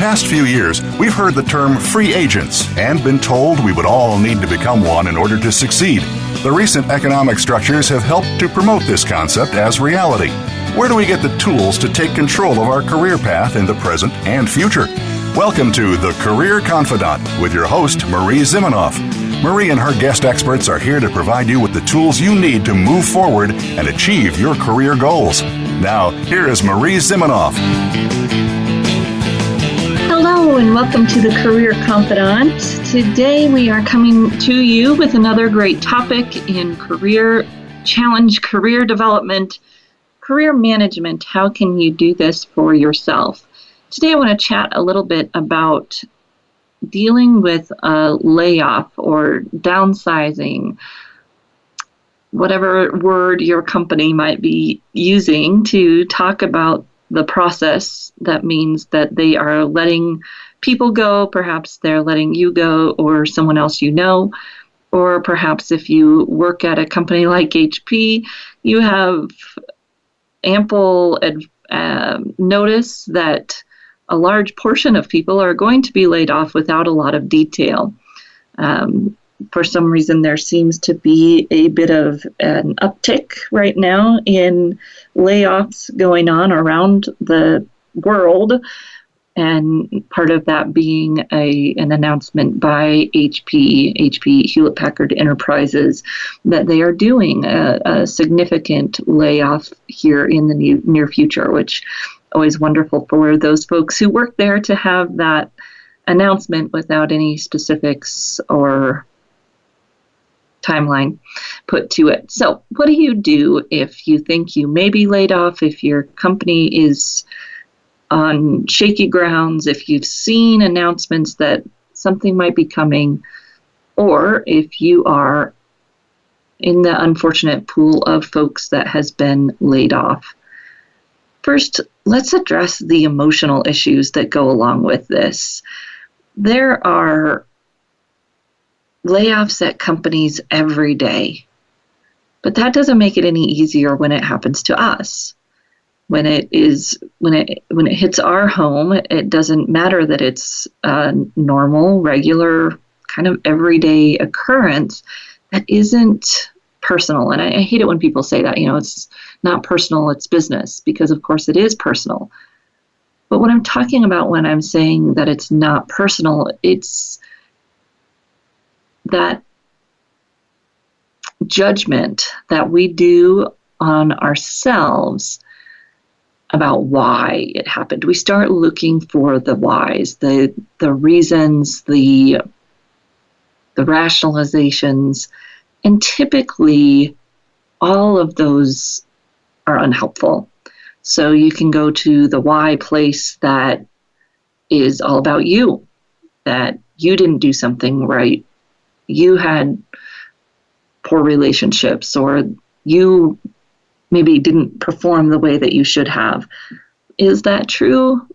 past few years, we've heard the term free agents and been told we would all need to become one in order to succeed. The recent economic structures have helped to promote this concept as reality. Where do we get the tools to take control of our career path in the present and future? Welcome to The Career Confidant with your host, Marie Zimenoff. Marie and her guest experts are here to provide you with the tools you need to move forward and achieve your career goals. Now, here is Marie Zimenoff. Hello and welcome to The Career Confidant. Today we are coming to you with another great topic in career challenge, career development, career management. How can you do this for yourself? Today I want to chat a little bit about dealing with a layoff or downsizing, whatever word your company might be using to talk about the process that means that they are letting people go. Perhaps they're letting you go or someone else you know, or perhaps if you work at a company like HP, you have ample notice that a large portion of people are going to be laid off without a lot of detail. For some reason, there seems to be a bit of an uptick right now in layoffs going on around the world, and part of that being an announcement by HP Hewlett-Packard Enterprises, that they are doing a significant layoff here in the near future, which always wonderful for those folks who work there to have that announcement without any specifics or timeline put to it. So what do you do if you think you may be laid off, if your company is on shaky grounds, if you've seen announcements that something might be coming, or if you are in the unfortunate pool of folks that has been laid off? First, let's address the emotional issues that go along with this. There are layoffs at companies every day, but that doesn't make it any easier when it happens to us. When it hits our home, it doesn't matter that it's a normal, regular, kind of everyday occurrence that isn't personal. And I hate it when people say that, it's not personal, it's business, because of course it is personal. But what I'm talking about when I'm saying that it's not personal, it's that judgment that we do on ourselves about why it happened. We start looking for the whys, the reasons, the rationalizations, and typically all of those are unhelpful. So you can go to the why place that is all about you, that you didn't do something right, you had poor relationships, or you maybe didn't perform the way that you should have. Is that true?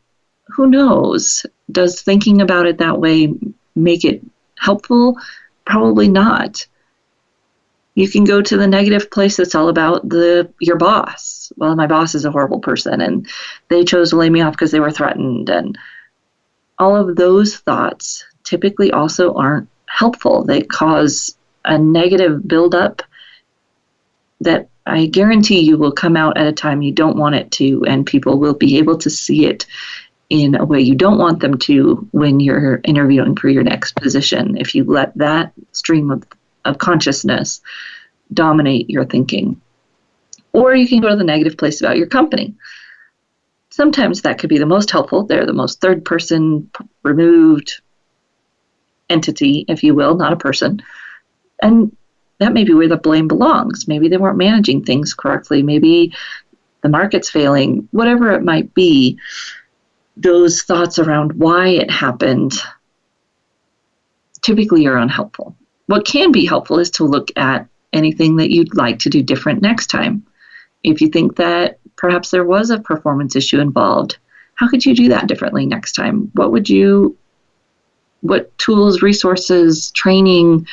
Who knows? Does thinking about it that way make it helpful? Probably not. You can go to the negative place that's all about your boss. Well, my boss is a horrible person, and they chose to lay me off because they were threatened. And all of those thoughts typically also aren't helpful. They cause a negative buildup that I guarantee you will come out at a time you don't want it to, and people will be able to see it in a way you don't want them to when you're interviewing for your next position, if you let that stream of consciousness dominate your thinking. Or you can go to the negative place about your company. Sometimes that could be the most helpful. They're the most third-person removed entity, if you will, not a person. And that may be where the blame belongs. Maybe they weren't managing things correctly. Maybe the market's failing. Whatever it might be, those thoughts around why it happened typically are unhelpful. What can be helpful is to look at anything that you'd like to do different next time. If you think that perhaps there was a performance issue involved, how could you do that differently next time? What tools, resources, training,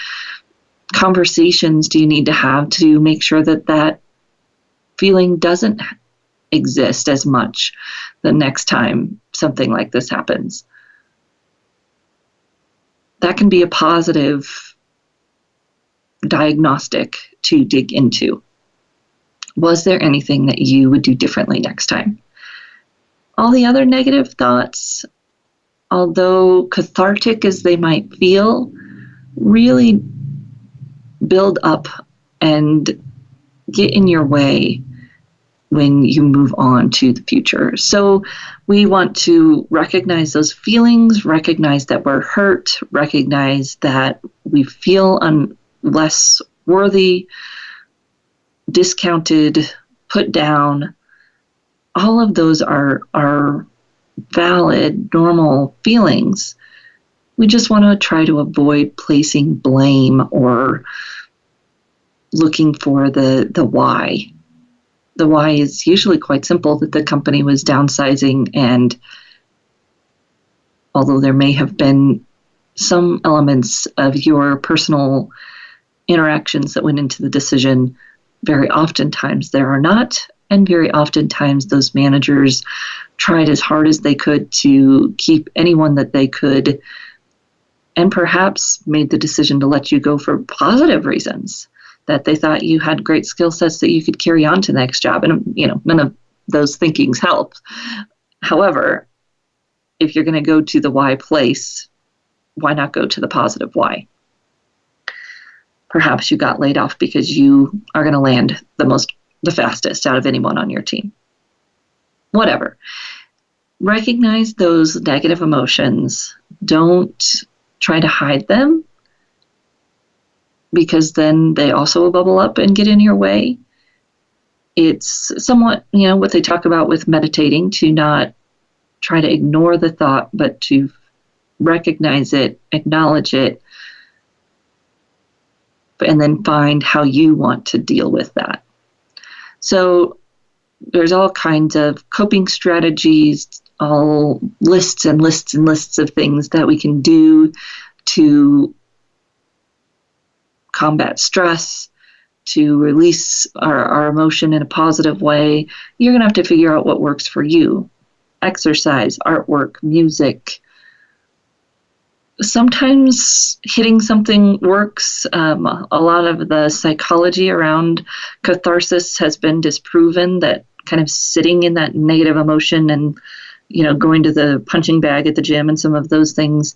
conversations do you need to have to make sure that that feeling doesn't exist as much the next time something like this happens? that can be a positive diagnostic to dig into. Was there anything that you would do differently next time? All the other negative thoughts, although cathartic as they might feel, really build up and get in your way when you move on to the future. So we want to recognize those feelings, recognize that we're hurt, recognize that we feel less worthy, discounted, put down. All of those are valid, normal feelings. We just want to try to avoid placing blame or looking for the why. The why is usually quite simple, that the company was downsizing, and although there may have been some elements of your personal interactions that went into the decision, very oftentimes there are not, and very oftentimes those managers tried as hard as they could to keep anyone that they could, and perhaps made the decision to let you go for positive reasons, that they thought you had great skill sets that you could carry on to the next job. And, none of those thinkings help. However, if you're going to go to the why place, why not go to the positive why? Perhaps you got laid off because you are going to land the fastest out of anyone on your team. Whatever. Recognize those negative emotions. Don't try to hide them, because then they also will bubble up and get in your way. It's somewhat, what they talk about with meditating, to not try to ignore the thought, but to recognize it, acknowledge it, and then find how you want to deal with that. So there's all kinds of coping strategies, all lists and lists and lists of things that we can do to combat stress, to release our emotion in a positive way. You're going to have to figure out what works for you. Exercise, artwork, music. Sometimes hitting something works. A lot of the psychology around catharsis has been disproven, that kind of sitting in that negative emotion and, going to the punching bag at the gym and some of those things,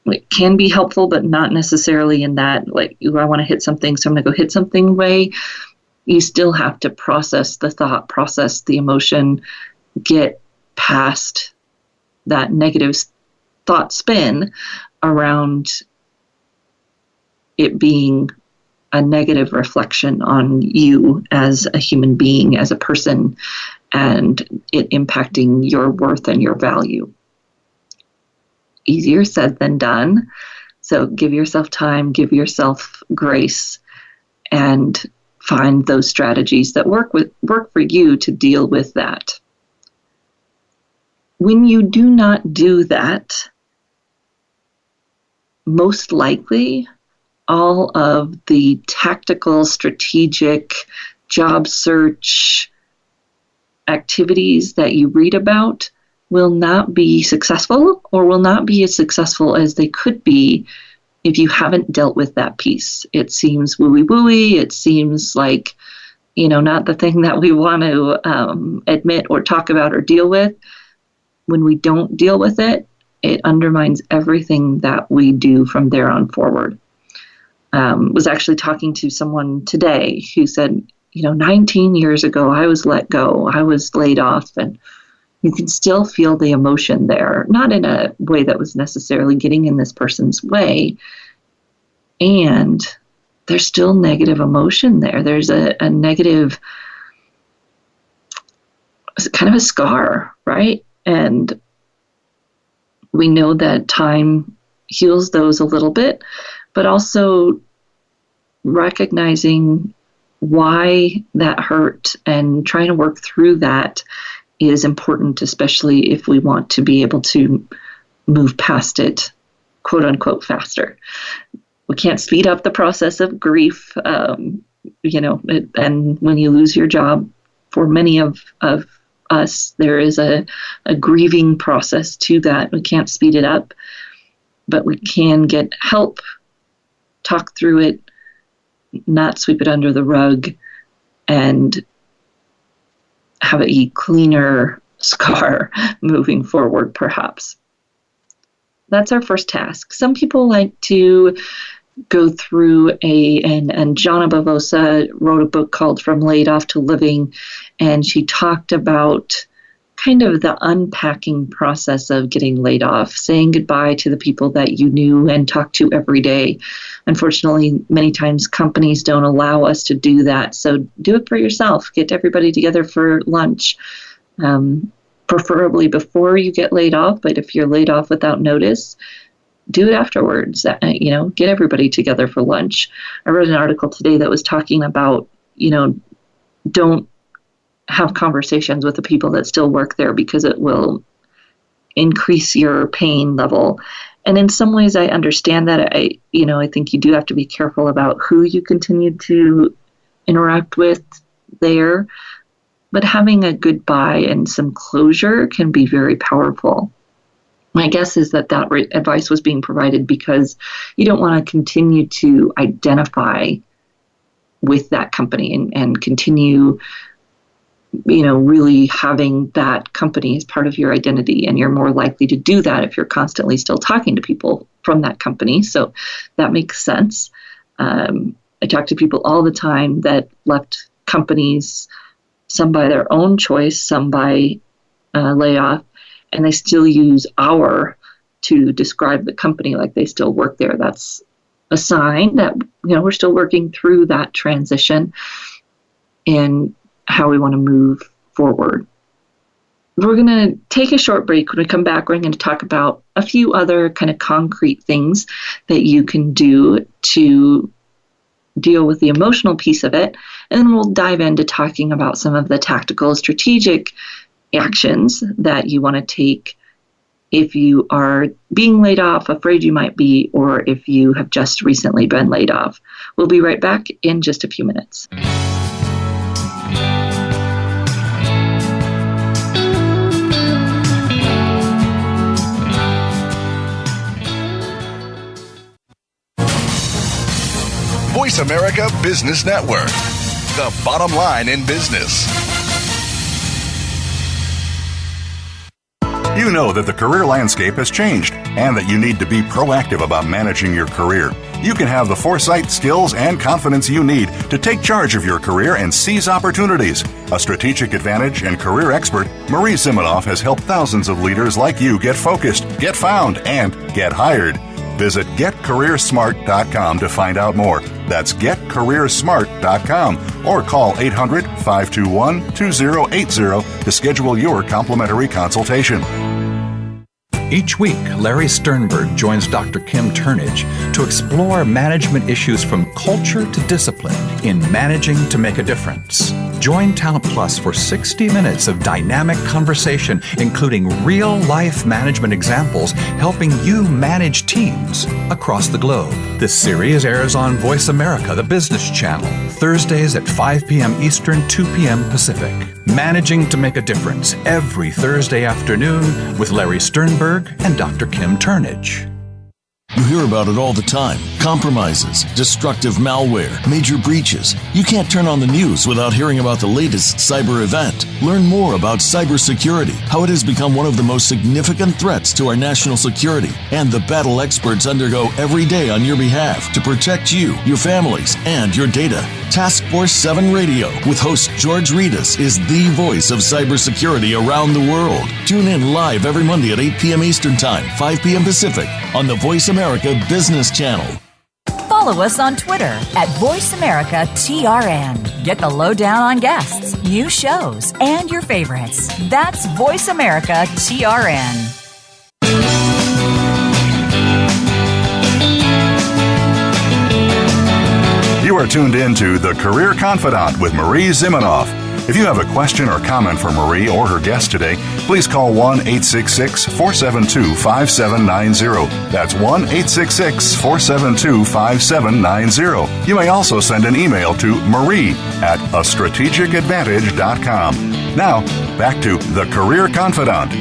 it can be helpful, but not necessarily in that, like, I want to hit something, so I'm going to go hit something way. You still have to process the thought, process the emotion, get past that negative thought spin around it being a negative reflection on you as a human being, as a person, and it impacting your worth and your value. Easier said than done. So give yourself time, give yourself grace, and find those strategies that work for you to deal with that. When you do not do that, most likely all of the tactical, strategic job search activities that you read about will not be successful, or will not be as successful as they could be if you haven't dealt with that piece. It seems wooey-wooey. It seems like, not the thing that we want to admit or talk about or deal with. When we don't deal with it, it undermines everything that we do from there on forward. Was actually talking to someone today who said, 19 years ago, I was let go. I was laid off, and you can still feel the emotion there, not in a way that was necessarily getting in this person's way. And there's still negative emotion there. There's a negative, kind of a scar, right? And we know that time heals those a little bit, but also recognizing why that hurt and trying to work through that is important, especially if we want to be able to move past it, quote unquote, faster. We can't speed up the process of grief, and when you lose your job, for many of us, there is a grieving process to that. We can't speed it up. but we can get help, talk through it, not sweep it under the rug, and have a cleaner scar moving forward, perhaps. That's our first task. Some people like to go through and Jana Bavosa wrote a book called From Laid Off to Living, and she talked about kind of the unpacking process of getting laid off, saying goodbye to the people that you knew and talked to every day. Unfortunately, many times companies don't allow us to do that. So do it for yourself. Get everybody together for lunch, preferably before you get laid off. But if you're laid off without notice, do it afterwards. Get everybody together for lunch. I read an article today that was talking about, don't have conversations with the people that still work there because it will increase your pain level. And in some ways, I understand that. I think you do have to be careful about who you continue to interact with there. But having a goodbye and some closure can be very powerful. My guess is that advice was being provided because you don't want to continue to identify with that company and continue really having that company as part of your identity. And you're more likely to do that if you're constantly still talking to people from that company. So that makes sense. I talk to people all the time that left companies, some by their own choice, some by layoff, and they still use "our" to describe the company like they still work there. That's a sign that we're still working through that transition and how we want to move forward. We're going to take a short break. When we come back, we're going to talk about a few other kind of concrete things that you can do to deal with the emotional piece of it. And then we'll dive into talking about some of the tactical, strategic actions that you want to take if you are being laid off, afraid you might be, or if you have just recently been laid off. We'll be right back in just a few minutes. Voice America Business Network, the bottom line in business. You know that the career landscape has changed and that you need to be proactive about managing your career. You can have the foresight, skills, and confidence you need to take charge of your career and seize opportunities. A strategic advantage and career expert, Marie Zimenoff has helped thousands of leaders like you get focused, get found, and get hired. Visit getcareersmart.com to find out more. That's getcareersmart.com or call 800-521-2080 to schedule your complimentary consultation. Each week, Larry Sternberg joins Dr. Kim Turnage to explore management issues from culture to discipline in Managing to Make a Difference. Join Talent Plus for 60 minutes of dynamic conversation, including real-life management examples helping you manage teams across the globe. This series airs on Voice America, the business channel, Thursdays at 5 p.m. Eastern, 2 p.m. Pacific. Managing to Make a Difference every Thursday afternoon with Larry Sternberg and Dr. Kim Turnage. You hear about it all the time. Compromises, destructive malware, major breaches. You can't turn on the news without hearing about the latest cyber event. Learn more about cybersecurity, how it has become one of the most significant threats to our national security, and the battle experts undergo every day on your behalf to protect you, your families, and your data. Task Force 7 Radio with host George Reedus is the voice of cybersecurity around the world. Tune in live every Monday at 8 p.m. Eastern Time, 5 p.m. Pacific on the Voice America Business Channel. Follow us on Twitter at VoiceAmericaTRN. Get the lowdown on guests, new shows, and your favorites. That's VoiceAmericaTRN. You are tuned in to The Career Confidant with Marie Zimenoff. If you have a question or comment for Marie or her guest today, please call 1-866-472-5790. That's 1-866-472-5790. You may also send an email to marie@astrategicadvantage.com. Now, back to The Career Confidant.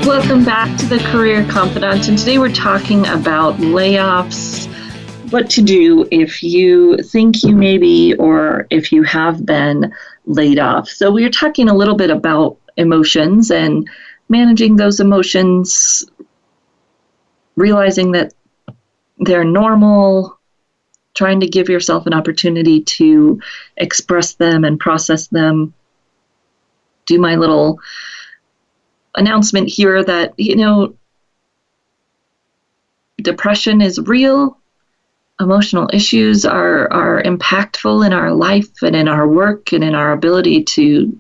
Welcome back to the Career Confidante, and today we're talking about layoffs, what to do if you think you may be or if you have been laid off. So we are talking a little bit about emotions and managing those emotions, realizing that they're normal, trying to give yourself an opportunity to express them and process them. Do my little announcement here that, depression is real. Emotional issues are impactful in our life and in our work and in our ability to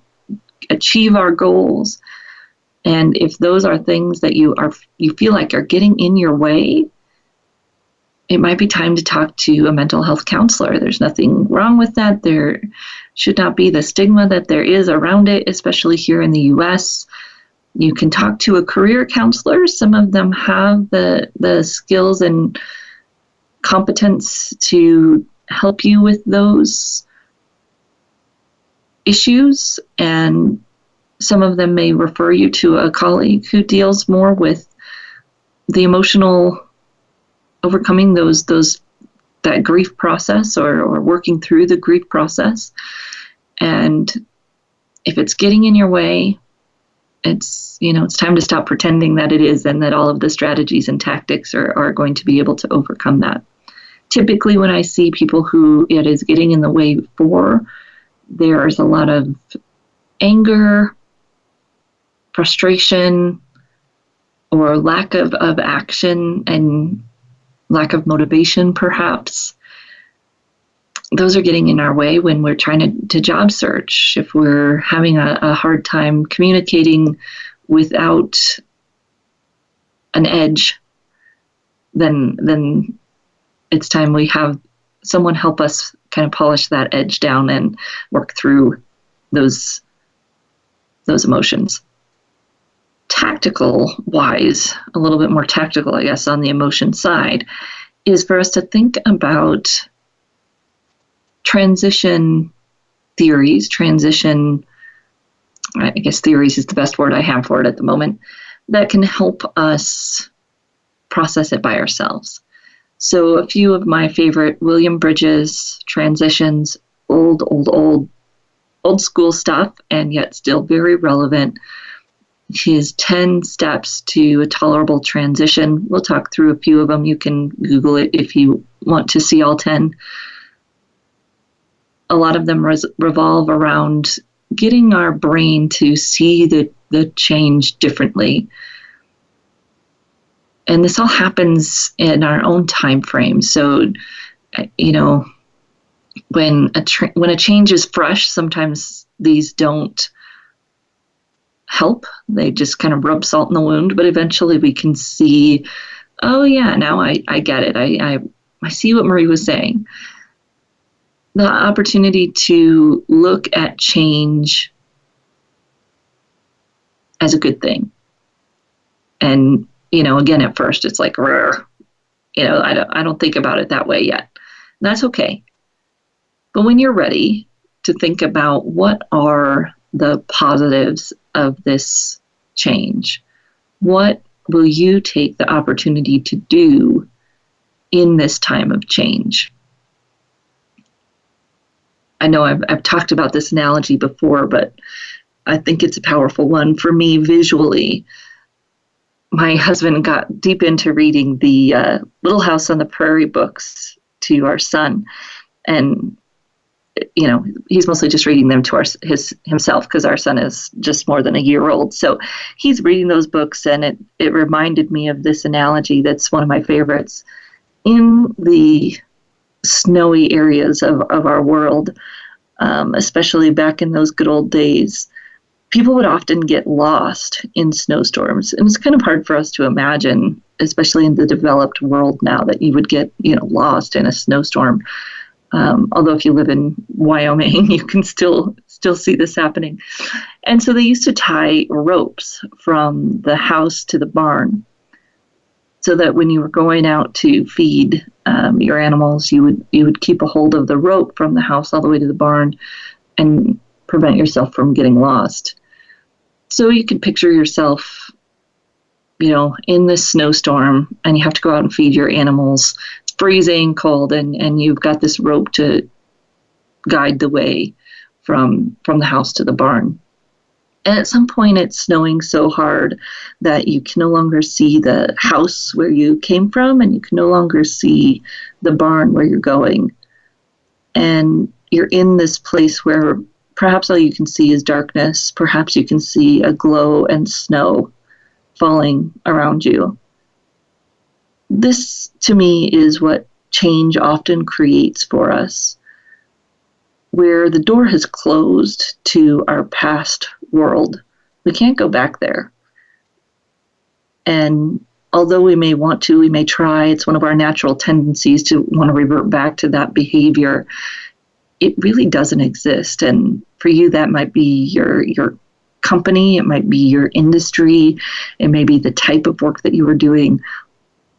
achieve our goals. And if those are things that you feel like are getting in your way, it might be time to talk to a mental health counselor. There's nothing wrong with that. There should not be the stigma that there is around it, especially here in the U.S. You can talk to a career counselor. Some of them have the skills and competence to help you with those issues, and some of them may refer you to a colleague who deals more with the emotional, overcoming that grief process or working through the grief process. And if it's getting in your way, it's time to stop pretending that it is, and that all of the strategies and tactics are going to be able to overcome that. Typically, when I see people who it is getting in the way for, there's a lot of anger, frustration, or lack of action and lack of motivation, perhaps. Those are getting in our way when we're trying to job search. If we're having a hard time communicating without an edge, then it's time we have someone help us kind of polish that edge down and work through those emotions. Tactical wise, a little bit more tactical, I guess, on the emotion side, is for us to think about transition theories. I guess theories is the best word I have for it at the moment, that can help us process it by ourselves. So a few of my favorite William Bridges transitions, old school stuff, and yet still very relevant. His 10 steps to a tolerable transition. We'll talk through a few of them. You can Google it if you want to see all 10. A lot of them revolve around getting our brain to see the change differently. And this all happens in our own time frame. So, when a change is fresh, sometimes these don't help. They just kind of rub salt in the wound. But eventually we can see, oh yeah, now I get it. I see what Marie was saying. The opportunity to look at change as a good thing. And, again, at first it's like, I don't think about it that way yet. And that's okay. But when you're ready to think about what are the positives of this change, what will you take the opportunity to do in this time of change? I know I've talked about this analogy before, but I think it's a powerful one for me visually. My husband got deep into reading the Little House on the Prairie books to our son. And, he's mostly just reading them to himself because our son is just more than a year old. So he's reading those books, and it reminded me of this analogy that's one of my favorites. In the snowy areas of our world, especially back in those good old days, people would often get lost in snowstorms. And it's kind of hard for us to imagine, especially in the developed world now, that you would get, lost in a snowstorm. Although if you live in Wyoming, you can still see this happening. And so they used to tie ropes from the house to the barn, so that when you were going out to feed your animals, you would keep a hold of the rope from the house all the way to the barn and prevent yourself from getting lost. So you can picture yourself in this snowstorm, and you have to go out and feed your animals. It's freezing cold, and you've got this rope to guide the way from the house to the barn. And at some point, it's snowing so hard that you can no longer see the house where you came from, and you can no longer see the barn where you're going. And you're in this place where perhaps all you can see is darkness. Perhaps you can see a glow and snow falling around you. This, to me, is what change often creates for us, where the door has closed to our past world. We can't go back there. And although we may want to, we may try, it's one of our natural tendencies to want to revert back to that behavior. It really doesn't exist. And for you, that might be your company, it might be your industry, it may be the type of work that you were doing.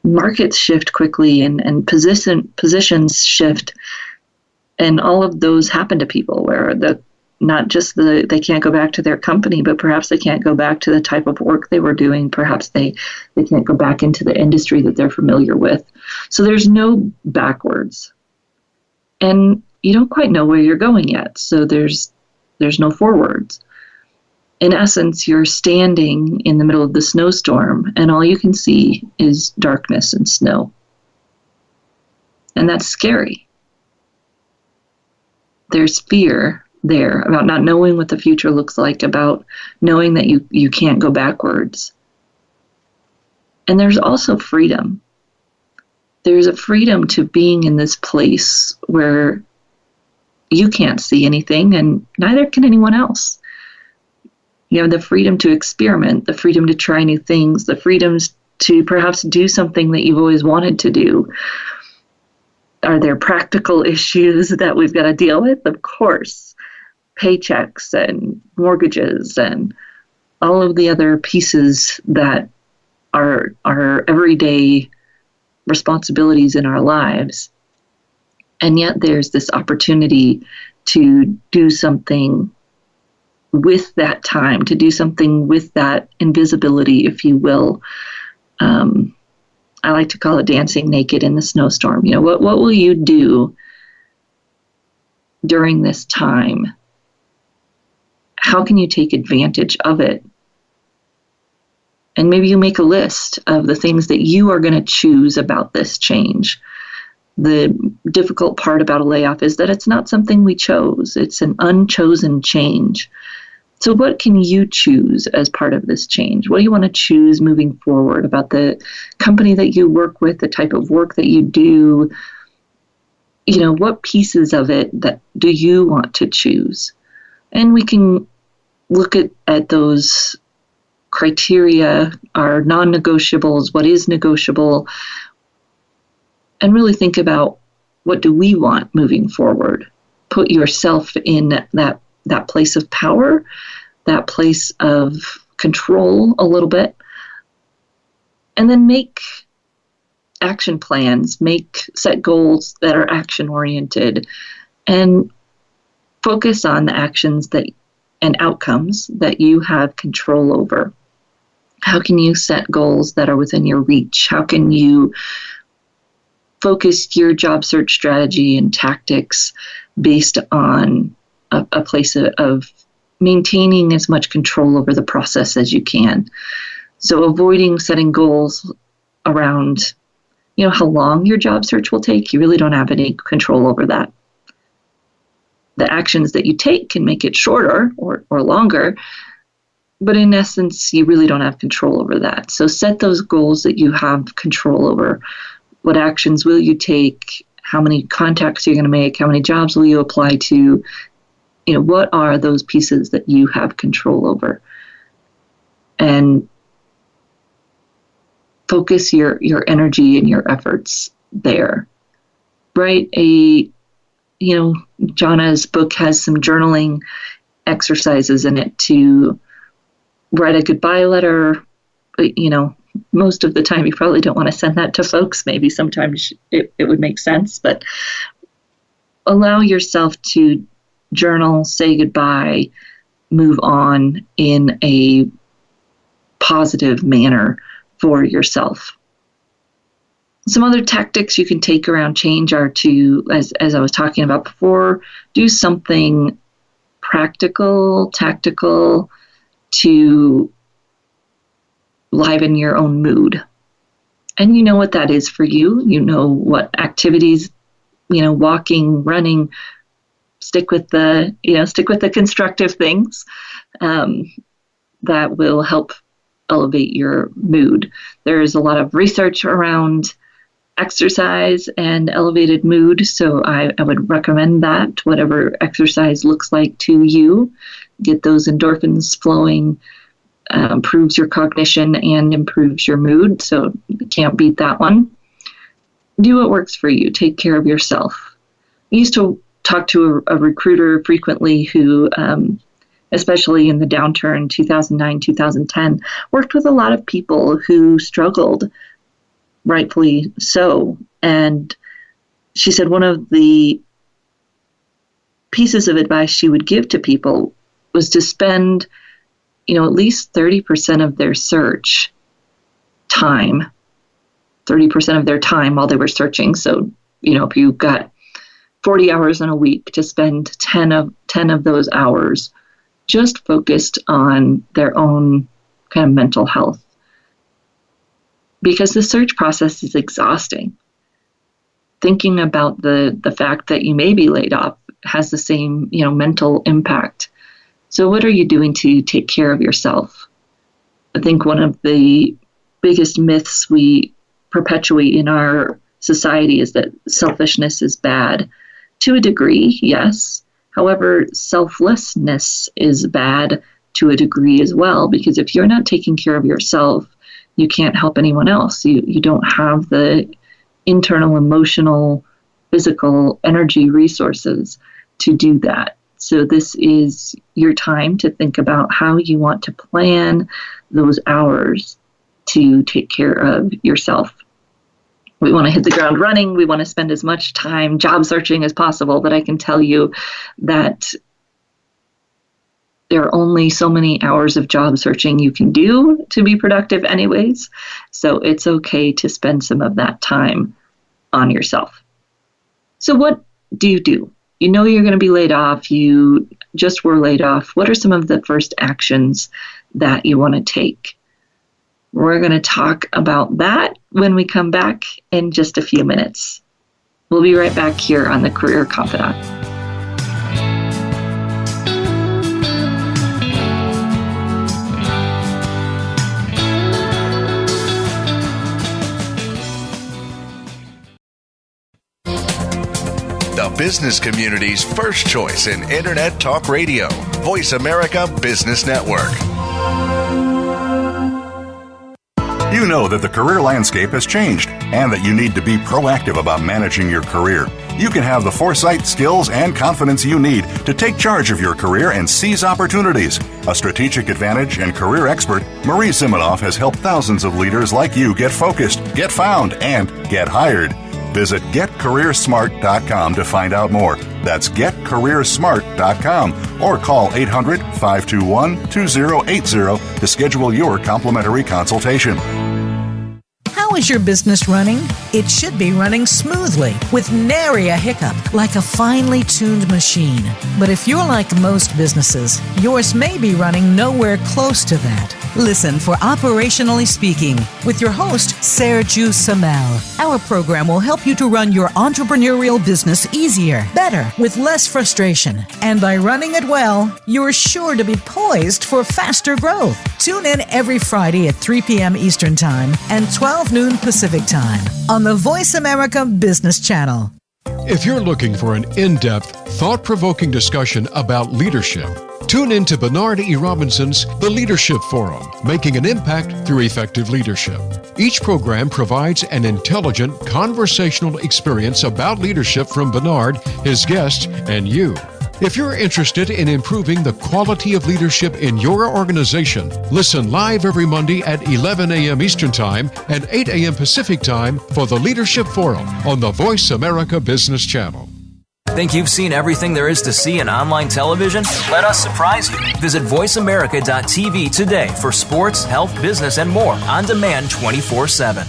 Markets shift quickly, and positions shift. And all of those happen to people where they can't go back to their company, but perhaps they can't go back to the type of work they were doing. Perhaps they can't go back into the industry that they're familiar with. So there's no backwards. And you don't quite know where you're going yet. So there's no forwards. In essence, you're standing in the middle of the snowstorm, and all you can see is darkness and snow. And that's scary. There's fear there about not knowing what the future looks like, about knowing that you can't go backwards. And there's also freedom. There's a freedom to being in this place where you can't see anything, and neither can anyone else. You have the freedom to experiment, the freedom to try new things, the freedoms to perhaps do something that you've always wanted to do. Are there practical issues that we've got to deal with? Of course. Paychecks and mortgages and all of the other pieces that are everyday responsibilities in our lives. And yet there's this opportunity to do something with that time, to do something with that invisibility, if you will. I like to call it dancing naked in the snowstorm. What will you do during this time? How can you take advantage of it? And maybe you make a list of the things that you are going to choose about this change. The difficult part about a layoff is that it's not something we chose. It's an unchosen change. So what can you choose as part of this change? What do you want to choose moving forward about the company that you work with, the type of work that you do? What pieces of it that do you want to choose? And we can look at those criteria, our non-negotiables, what is negotiable, and really think about, what do we want moving forward? Put yourself in that place of power, that place of control a little bit, and then make action plans, set goals that are action oriented, and focus on the actions and outcomes that you have control over. How can you set goals that are within your reach? How can you focus your job search strategy and tactics based on a place of maintaining as much control over the process as you can? So avoiding setting goals around, how long your job search will take. You really don't have any control over that. The actions that you take can make it shorter or longer, but in essence, you really don't have control over that. So set those goals that you have control over. What actions will you take? How many contacts are you going to make? How many jobs will you apply to? What are those pieces that you have control over? And focus your energy and your efforts there. Write Jana's book has some journaling exercises in it to write a goodbye letter. Most of the time you probably don't want to send that to folks. Maybe sometimes it would make sense, but allow yourself to journal, say goodbye, move on in a positive manner for yourself. Some other tactics you can take around change are to, as I was talking about before, do something practical, tactical to liven your own mood. And you know what that is for you. You know what activities, walking, running, stick with the constructive things that will help elevate your mood. There's a lot of research around exercise and elevated mood, so I would recommend that, whatever exercise looks like to you. Get those endorphins flowing, improves your cognition and improves your mood, so you can't beat that one. Do what works for you. Take care of yourself. I used to talk to a recruiter frequently who, especially in the downturn 2009, 2010, worked with a lot of people who struggled, rightfully so. And she said one of the pieces of advice she would give to people was to spend, at least 30% of their search time, 30% of their time while they were searching. So, if you've got 40 hours in a week, to spend 10 of those hours just focused on their own kind of mental health. Because the search process is exhausting. Thinking about the fact that you may be laid off has the same, mental impact. So what are you doing to take care of yourself? I think one of the biggest myths we perpetuate in our society is that selfishness is bad. To a degree, yes. However, selflessness is bad to a degree as well, because if you're not taking care of yourself, you can't help anyone else. You don't have the internal, emotional, physical energy resources to do that. So this is your time to think about how you want to plan those hours to take care of yourself. We want to hit the ground running. We want to spend as much time job searching as possible, but I can tell you that there are only so many hours of job searching you can do to be productive anyways. So it's okay to spend some of that time on yourself. So what do? You know you're going to be laid off. You just were laid off. What are some of the first actions that you want to take? We're going to talk about that when we come back in just a few minutes. We'll be right back here on the Career Confidant. The business community's first choice in Internet Talk Radio. Voice America Business Network. You know that the career landscape has changed and that you need to be proactive about managing your career. You can have the foresight, skills, and confidence you need to take charge of your career and seize opportunities. A strategic advantage and career expert, Marie Zimenoff has helped thousands of leaders like you get focused, get found, and get hired. Visit getcareersmart.com to find out more. That's getcareersmart.com or call 800-521-2080 to schedule your complimentary consultation. How is your business running? It should be running smoothly with nary a hiccup, like a finely tuned machine. But if you're like most businesses, yours may be running nowhere close to that. Listen for Operationally Speaking with your host, Sergio Samel. Our program will help you to run your entrepreneurial business easier, better, with less frustration. And by running it well, you're sure to be poised for faster growth. Tune in every Friday at 3 p.m. Eastern Time and 12 noon Pacific Time on the Voice America Business Channel. If you're looking for an in-depth, thought-provoking discussion about leadership, tune in to Bernard E. Robinson's The Leadership Forum, Making an Impact Through Effective Leadership. Each program provides an intelligent, conversational experience about leadership from Bernard, his guests, and you. If you're interested in improving the quality of leadership in your organization, listen live every Monday at 11 a.m. Eastern Time and 8 a.m. Pacific Time for the Leadership Forum on the Voice America Business Channel. Think you've seen everything there is to see in online television? Let us surprise you. Visit voiceamerica.tv today for sports, health, business, and more on demand 24/7.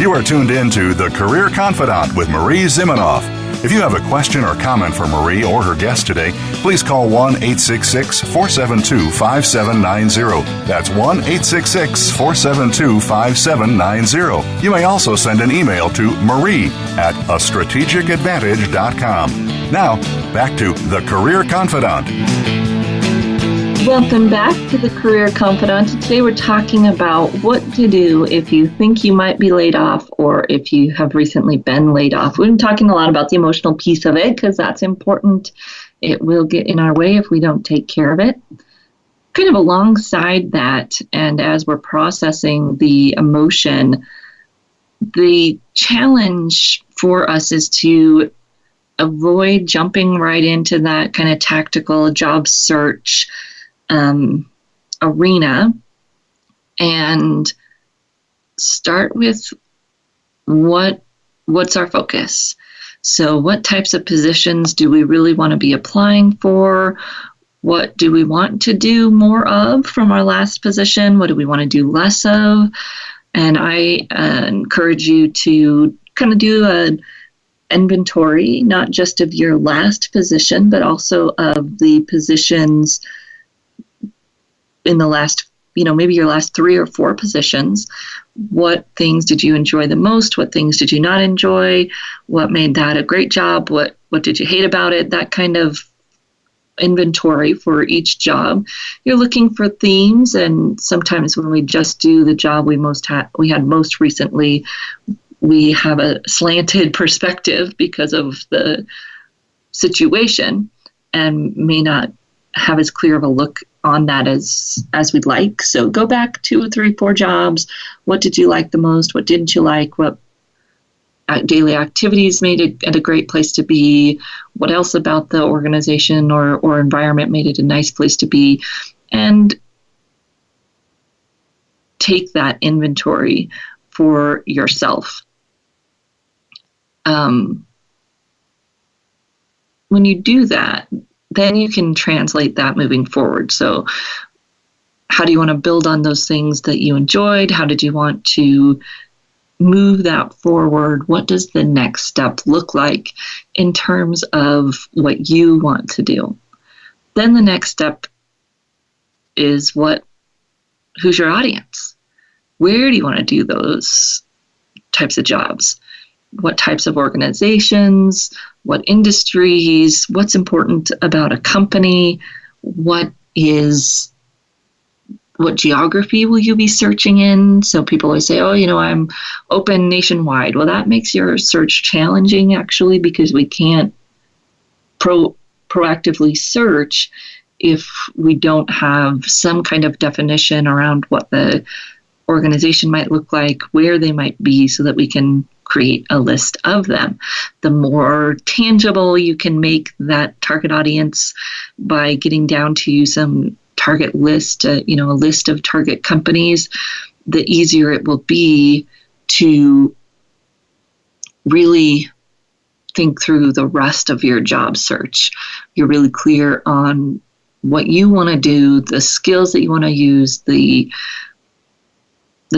You are tuned in to The Career Confidant with Marie Zimenoff. If you have a question or comment for Marie or her guest today, please call 1-866-472-5790. That's 1-866-472-5790. You may also send an email to marie@astrategicadvantage.com. Now, back to The Career Confidant. Welcome back to the Career Confidant. Today we're talking about what to do if you think you might be laid off or if you have recently been laid off. We've been talking a lot about the emotional piece of it because that's important. It will get in our way if we don't take care of it. Kind of alongside that, and as we're processing the emotion, the challenge for us is to avoid jumping right into that kind of tactical job search arena and start with what's our focus. So what types of positions do we really want to be applying for? What do we want to do more of from our last position? What do we want to do less of? And I encourage you to kind of do an inventory, not just of your last position, but also of the positions in the last, maybe your last 3 or 4 positions. What things did you enjoy the most? What things did you not enjoy? What made that a great job? What did you hate about it? That kind of inventory for each job. You're looking for themes, and sometimes when we just do the job we had most recently, we have a slanted perspective because of the situation and may not have as clear of a look on that as we'd like. So go back 2, 3, 4 jobs. What did you like the most? What didn't you like? What daily activities made it a great place to be? What else about the organization or environment made it a nice place to be? And take that inventory for yourself. When you do that, then you can translate that moving forward. So how do you want to build on those things that you enjoyed? How did you want to move that forward? What does the next step look like in terms of what you want to do? Then the next step is who's your audience? Where do you want to do those types of jobs? What types of organizations? What industries? What's important about a company? What geography will you be searching in? So people always say, I'm open nationwide. Well, that makes your search challenging, actually, because we can't proactively search if we don't have some kind of definition around what the organization might look like, where they might be, so that we can create a list of them. The more tangible you can make that target audience by getting down to some target list, a list of target companies, the easier it will be to really think through the rest of your job search. You're really clear on what you want to do, the skills that you want to use, the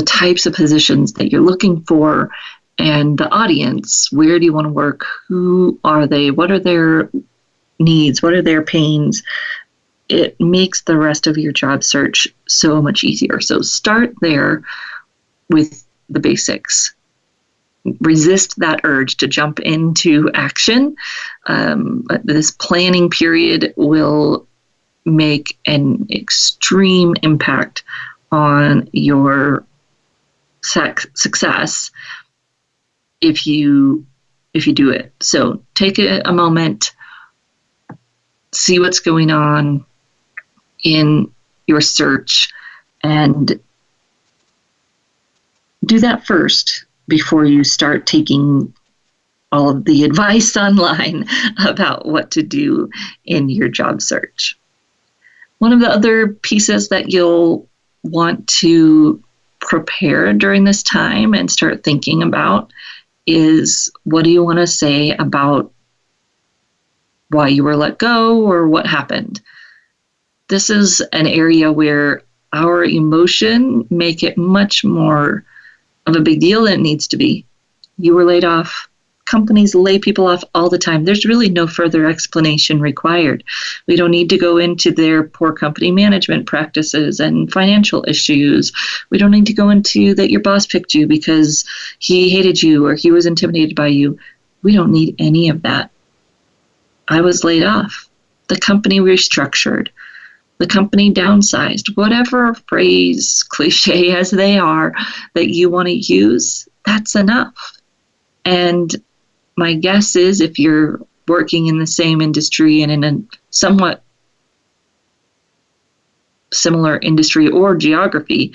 types of positions that you're looking for, and the audience. Where do you want to work? Who are they? What are their needs? What are their pains? It makes the rest of your job search so much easier. So start there with the basics. Resist that urge to jump into action. This planning period will make an extreme impact on your success if you do it. So take a moment, see what's going on in your search, and do that first before you start taking all of the advice online about what to do in your job search. One of the other pieces that you'll want to prepare during this time and start thinking about is, what do you want to say about why you were let go or what happened? This is an area where our emotion make it much more of a big deal than it needs to be. You were laid off. Companies lay people off all the time. There's really no further explanation required. We don't need to go into their poor company management practices and financial issues. We don't need to go into that your boss picked you because he hated you or he was intimidated by you. We don't need any of that. I was laid off. The company restructured. The company downsized. Whatever phrase, cliche as they are, that you want to use, that's enough. And my guess is, if you're working in the same industry and in a somewhat similar industry or geography,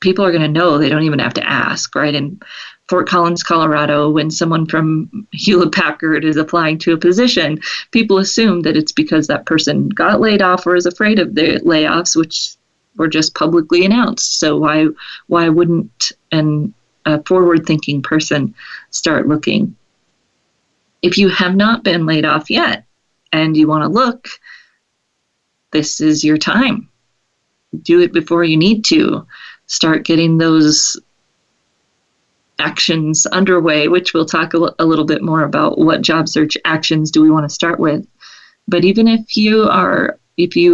people are going to know. They don't even have to ask, right? In Fort Collins, Colorado, when someone from Hewlett-Packard is applying to a position, people assume that it's because that person got laid off or is afraid of the layoffs, which were just publicly announced. So why wouldn't a forward-thinking person start looking? If you have not been laid off yet and you want to look, this is your time. Do it before you need to. Start getting those actions underway, which we'll talk a little bit more about. What job search actions do we want to start with? But even if you are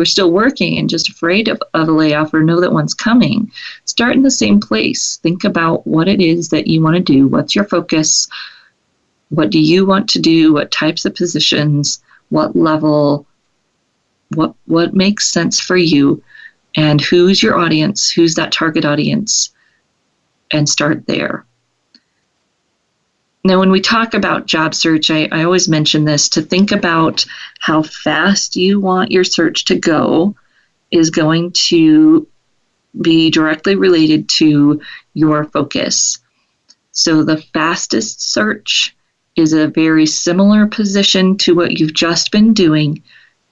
still working and just afraid of a layoff or know that one's coming, start in the same place. Think about what it is that you want to do. What's your focus? What do you want to do? What types of positions? What level? What makes sense for you? And who's your audience? Who's that target audience? And start there. Now, when we talk about job search, I always mention this, to think about how fast you want your search to go is going to be directly related to your focus. So the fastest search is a very similar position to what you've just been doing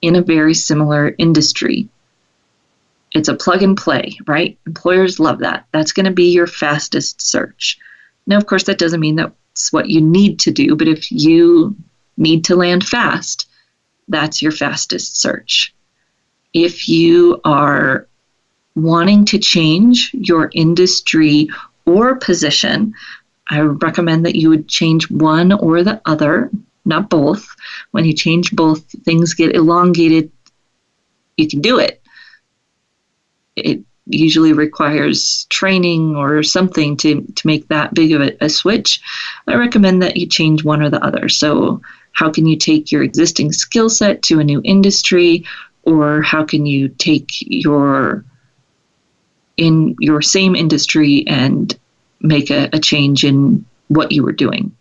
in a very similar industry. It's a plug and play, right? Employers love that. That's going to be your fastest search. Now, of course, that doesn't mean that's what you need to do, but if you need to land fast, that's your fastest search. If you are wanting to change your industry or position, I would recommend that you would change one or the other, not both. When you change both, things get elongated. You can do it. It usually requires training or something to make that big of a switch. I recommend that you change one or the other. So how can you take your existing skill set to a new industry, or how can you take in your same industry and make a change in what you were doing?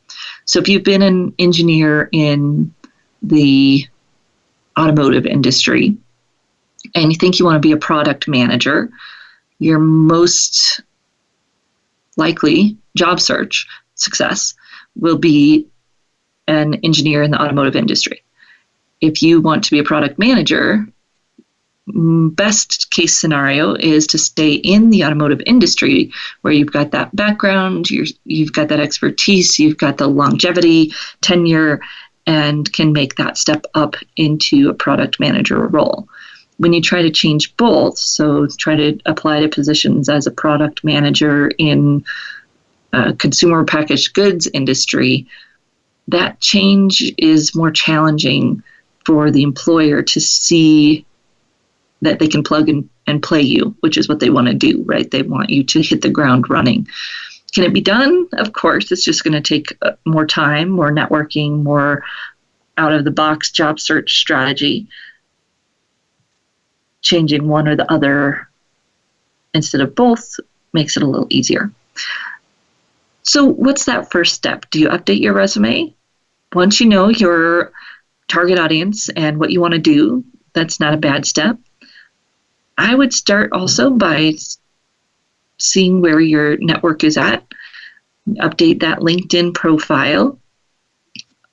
So if you've been an engineer in the automotive industry and you think you want to be a product manager, your most likely job search success will be an engineer in the automotive industry. If you want to be a product manager, best case scenario is to stay in the automotive industry where you've got that background, you've got that expertise, you've got the longevity, tenure, and can make that step up into a product manager role. When you try to change both, so try to apply to positions as a product manager in consumer packaged goods industry, that change is more challenging for the employer to see that they can plug and play you, which is what they want to do, right? They want you to hit the ground running. Can it be done? Of course. It's just going to take more time, more networking, more out-of-the-box job search strategy. Changing one or the other instead of both makes it a little easier. So what's that first step? Do you update your resume? Once you know your target audience and what you want to do, that's not a bad step. I would start also by seeing where your network is at. Update that LinkedIn profile.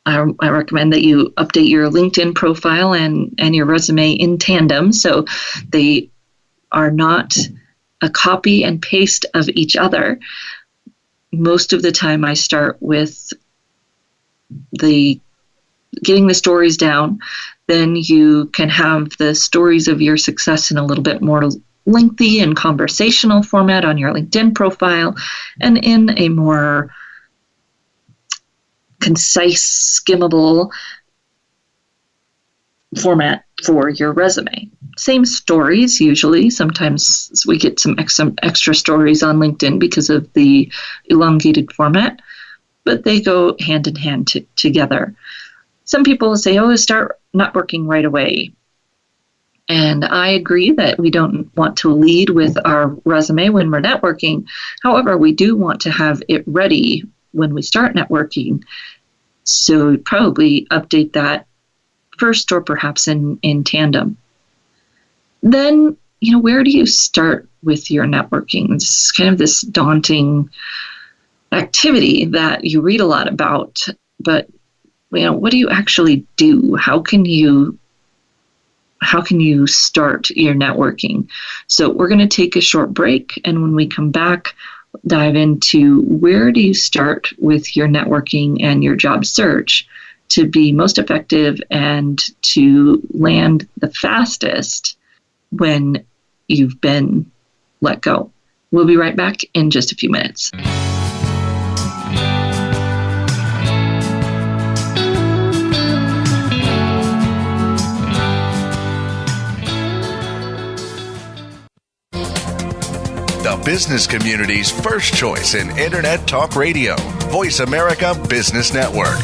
I recommend that you update your LinkedIn profile and your resume in tandem, so they are not a copy and paste of each other. Most of the time I start with getting the stories down. Then you can have the stories of your success in a little bit more lengthy and conversational format on your LinkedIn profile, and in a more concise, skimmable format for your resume. Same stories usually. Sometimes we get some extra stories on LinkedIn because of the elongated format, but they go hand in hand together. Some people say, start networking right away. And I agree that we don't want to lead with our resume when we're networking. However, we do want to have it ready when we start networking. So probably update that first, or perhaps in tandem. Then, where do you start with your networking? It's kind of this daunting activity that you read a lot about, but what do you actually do? How can you start your networking? So we're going to take a short break, and when we come back, dive into where do you start with your networking and your job search to be most effective and to land the fastest when you've been let go. We'll be right back in just a few minutes. The business community's first choice in Internet Talk Radio. Voice America Business Network.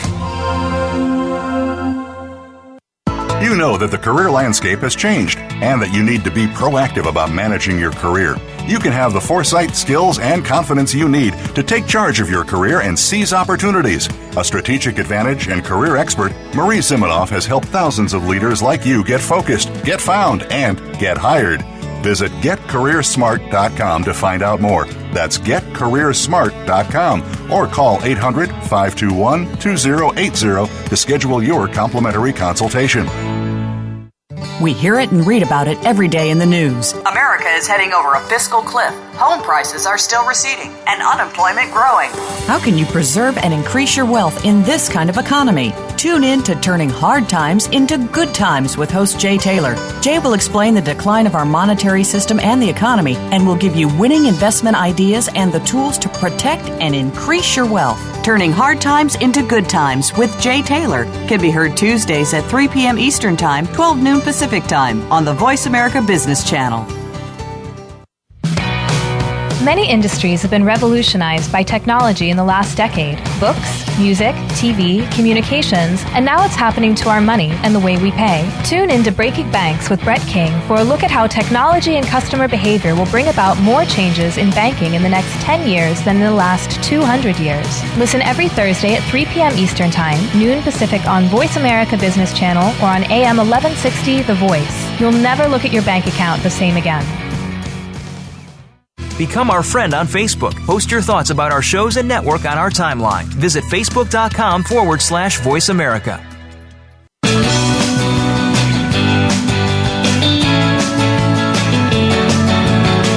You know that the career landscape has changed and that you need to be proactive about managing your career. You can have the foresight, skills, and confidence you need to take charge of your career and seize opportunities. A strategic advantage and career expert, Marie Zimenoff has helped thousands of leaders like you get focused, get found, and get hired. Visit getcareersmart.com to find out more. That's getcareersmart.com, or call 800-521-2080 to schedule your complimentary consultation. We hear it and read about it every day in the news. America is heading over a fiscal cliff. Home prices are still receding and unemployment growing. How can you preserve and increase your wealth in this kind of economy? Tune in to Turning Hard Times into Good Times with host Jay Taylor. Jay will explain the decline of our monetary system and the economy, and will give you winning investment ideas and the tools to protect and increase your wealth. Turning Hard Times into Good Times with Jay Taylor can be heard Tuesdays at 3 p.m. Eastern Time, 12 noon Pacific Time on the Voice America Business Channel. Many industries have been revolutionized by technology in the last decade. Books, music, TV, communications, and now it's happening to our money and the way we pay. Tune in to Breaking Banks with Brett King for a look at how technology and customer behavior will bring about more changes in banking in the next 10 years than in the last 200 years. Listen every Thursday at 3 p.m. Eastern Time, noon Pacific on Voice America Business Channel or on AM 1160 The Voice. You'll never look at your bank account the same again. Become our friend on Facebook. Post your thoughts about our shows and network on our timeline. Visit facebook.com/Voice America.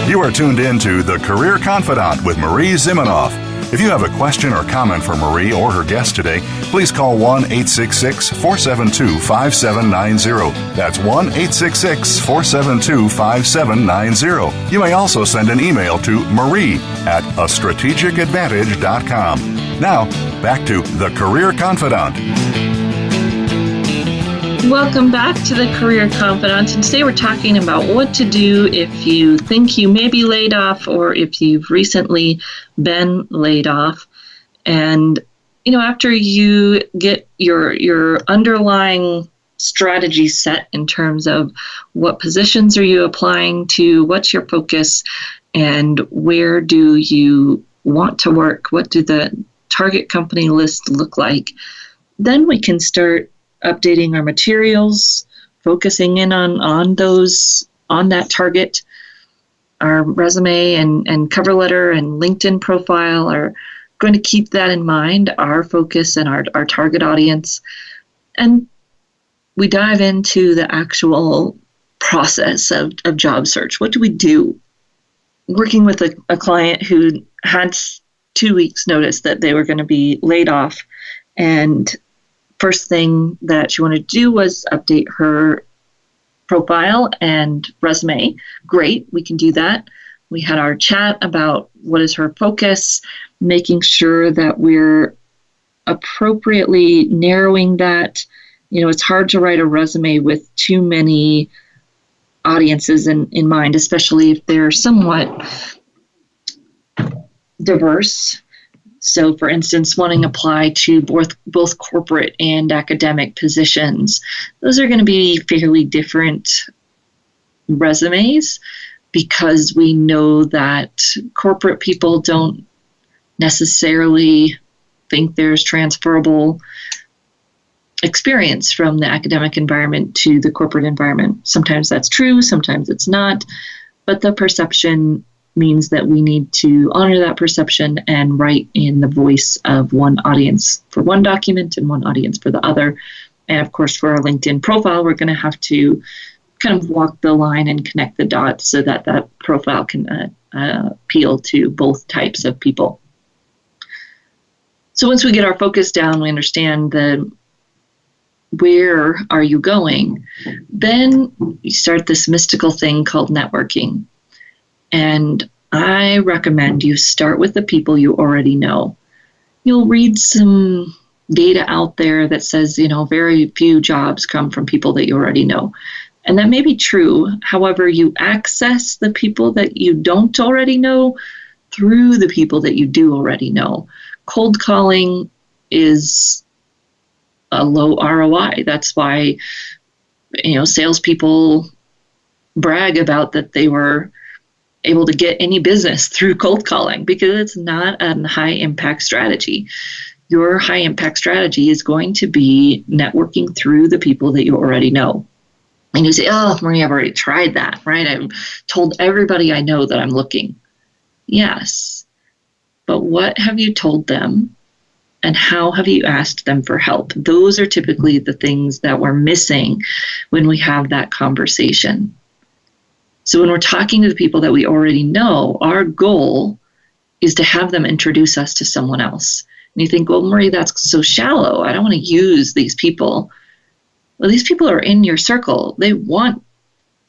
You are tuned in to The Career Confidante with Marie Zimenoff. If you have a question or comment for Marie or her guest today, please call 1-866-472-5790. That's 1-866-472-5790. You may also send an email to marie@astrategicadvantage.com. Now, back to The Career Confidante. Welcome back to the Career Confidante, and today we're talking about what to do if you think you may be laid off or if you've recently been laid off. And, after you get your underlying strategy set in terms of what positions are you applying to, what's your focus, and where do you want to work, what do the target company list look like, then we can start updating our materials, focusing in on that target. Our resume and cover letter and LinkedIn profile are going to keep that in mind, our focus and our target audience. And we dive into the actual process of job search. What do we do? working with a client who had 2 weeks notice that they were going to be laid off. And first thing that she wanted to do was update her profile and resume. Great, we can do that. We had our chat about what is her focus, making sure that we're appropriately narrowing that. You know, it's hard to write a resume with too many audiences in mind, especially if they're somewhat diverse. So, for instance, wanting to apply to both corporate and academic positions, those are going to be fairly different resumes, because we know that corporate people don't necessarily think there's transferable experience from the academic environment to the corporate environment. Sometimes that's true, sometimes it's not, but the perception means that we need to honor that perception and write in the voice of one audience for one document and one audience for the other. And of course, for our LinkedIn profile, we're going to have to kind of walk the line and connect the dots so that that profile can appeal to both types of people. So once we get our focus down, we understand where are you going, then you start this mystical thing called networking. And I recommend you start with the people you already know. You'll read some data out there that says, very few jobs come from people that you already know. And that may be true. However, you access the people that you don't already know through the people that you do already know. Cold calling is a low ROI. That's why, salespeople brag about that they were able to get any business through cold calling, because it's not a high impact strategy. Your high impact strategy is going to be networking through the people that you already know. And you say, oh, Marie, I've already tried that, right? I've told everybody I know that I'm looking. Yes. But what have you told them? And how have you asked them for help? Those are typically the things that we're missing when we have that conversation. So when we're talking to the people that we already know, our goal is to have them introduce us to someone else. And you think, well, Marie, that's so shallow. I don't want to use these people. Well, these people are in your circle. They want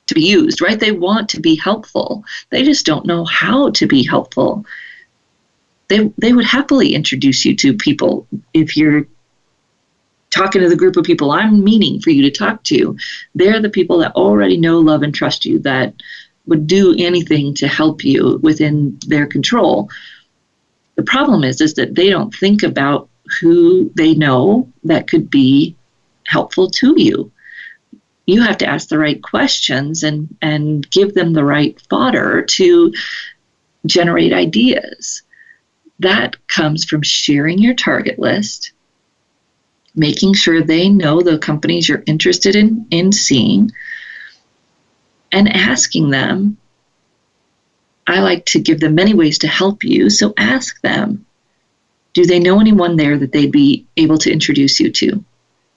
to be used, right? They want to be helpful. They just don't know how to be helpful. They would happily introduce you to people. If you're talking to the group of people I'm meaning for you to talk to, they're the people that already know, love, and trust you, that would do anything to help you within their control. The problem is that they don't think about who they know that could be helpful to you. You have to ask the right questions and give them the right fodder to generate ideas. That comes from sharing your target list, making sure they know the companies you're interested in seeing, and asking them. I like to give them many ways to help you, so ask them, do they know anyone there that they'd be able to introduce you to?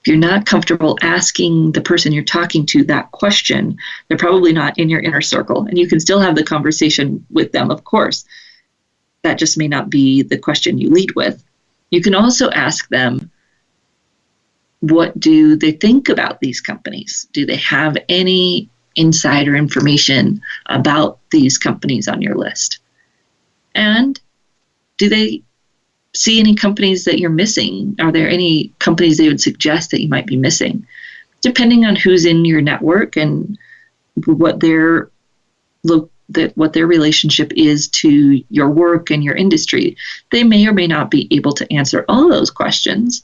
If you're not comfortable asking the person you're talking to that question, they're probably not in your inner circle, and you can still have the conversation with them, of course. That just may not be the question you lead with. You can also ask them, what do they think about these companies? Do they have any insider information about these companies on your list? And do they see any companies that you're missing? Are there any companies they would suggest that you might be missing? Depending on who's in your network and what their relationship is to your work and your industry, they may or may not be able to answer all those questions.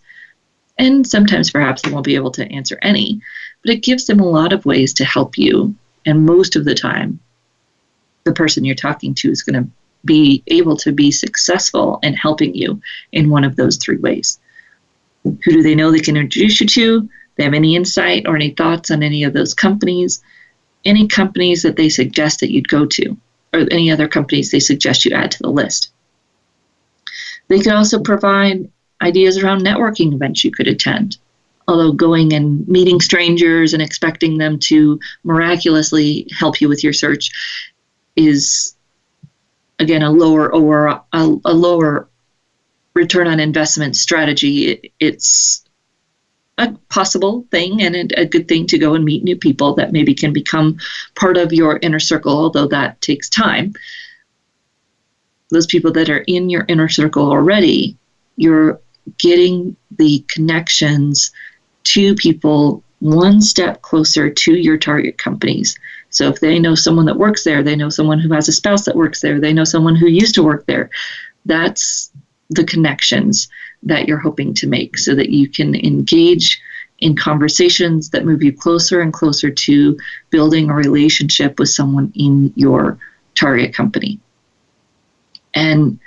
And sometimes perhaps they won't be able to answer any, but it gives them a lot of ways to help you. And most of the time, the person you're talking to is going to be able to be successful in helping you in one of those three ways. Who do they know they can introduce you to? They have any insight or any thoughts on any of those companies? Any companies that they suggest that you'd go to, or any other companies they suggest you add to the list. They could also provide ideas around networking events you could attend. Although going and meeting strangers and expecting them to miraculously help you with your search is again, a lower return on investment strategy, it's a possible thing and a good thing to go and meet new people that maybe can become part of your inner circle, although that takes time. Those people that are in your inner circle already, you're getting the connections to people one step closer to your target companies. So if they know someone that works there, they know someone who has a spouse that works there, they know someone who used to work there. That's the connections that you're hoping to make so that you can engage in conversations that move you closer and closer to building a relationship with someone in your target company. And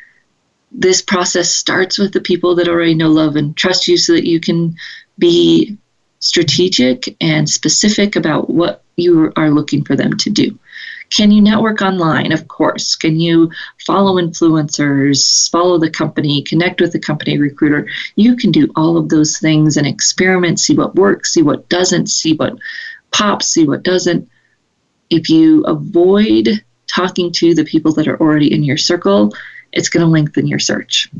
this process starts with the people that already know, love, and trust you so that you can be strategic and specific about what you are looking for them to do. Can you network online? Of course. Can you follow influencers, follow the company, connect with the company recruiter? You can do all of those things and experiment, see what works, see what doesn't, see what pops, see what doesn't. If you avoid talking to the people that are already in your circle, it's going to lengthen your search.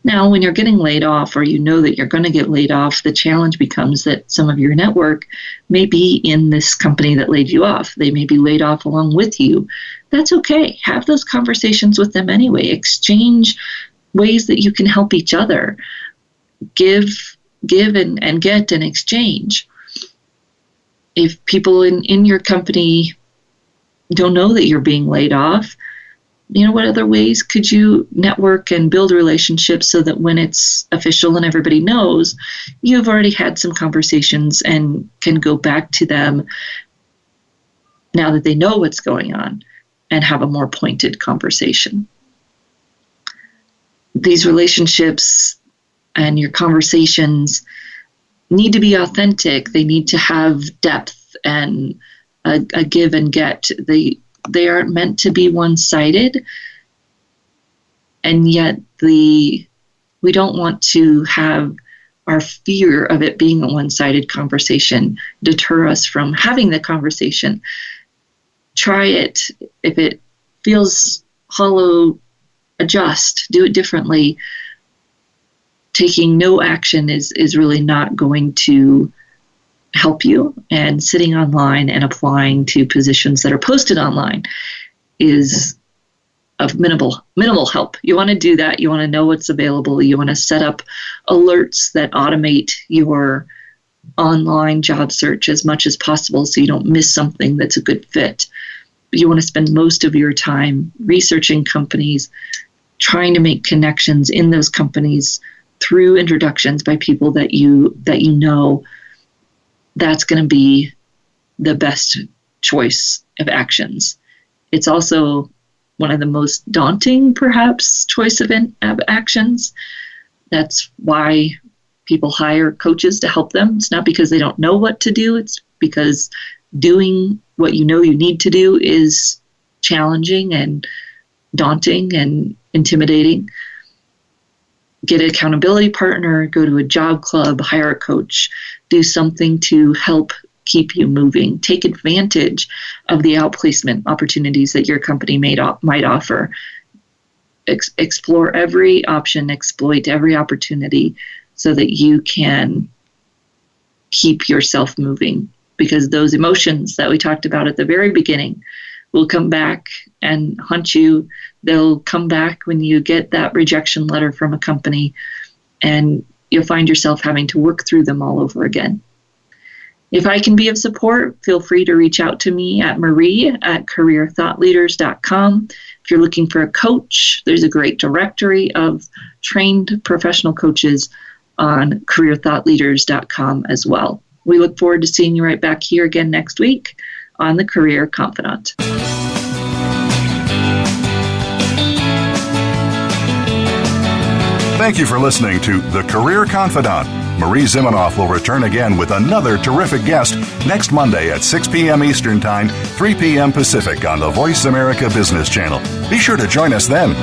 Now, when you're getting laid off or you know that you're going to get laid off, the challenge becomes that some of your network may be in this company that laid you off. They may be laid off along with you. That's okay. Have those conversations with them anyway. Exchange ways that you can help each other. Give and get and exchange. If people in your company don't know that you're being laid off, what other ways could you network and build relationships so that when it's official and everybody knows, you've already had some conversations and can go back to them now that they know what's going on and have a more pointed conversation. These relationships and your conversations need to be authentic. They need to have depth and a give and get. They aren't meant to be one-sided, and yet we don't want to have our fear of it being a one-sided conversation deter us from having the conversation. Try it. If it feels hollow, adjust, do it differently. Taking no action is really not going to help you, and sitting online and applying to positions that are posted online is of minimal help. You want to do that. You want to know what's available. You want to set up alerts that automate your online job search as much as possible so you don't miss something that's a good fit. You want to spend most of your time researching companies, trying to make connections in those companies through introductions by people that you know. That's going to be the best choice of actions. It's also one of the most daunting, perhaps, choice of actions. That's why people hire coaches to help them. It's not because they don't know what to do. It's because doing what you know you need to do is challenging and daunting and intimidating. Get an accountability partner, go to a job club, hire a coach, do something to help keep you moving. Take advantage of the outplacement opportunities that your company might offer. Explore every option, exploit every opportunity so that you can keep yourself moving. Because those emotions that we talked about at the very beginning will come back and haunt you. They'll come back when you get that rejection letter from a company, and you'll find yourself having to work through them all over again. If I can be of support, feel free to reach out to me at marie@careerthoughtleaders.com. If you're looking for a coach, there's a great directory of trained professional coaches on careerthoughtleaders.com as well. We look forward to seeing you right back here again next week on the Career Confidant. Thank you for listening to The Career Confidant. Marie Zimenoff will return again with another terrific guest next Monday at 6 p.m. Eastern Time, 3 p.m. Pacific on the Voice America Business Channel. Be sure to join us then.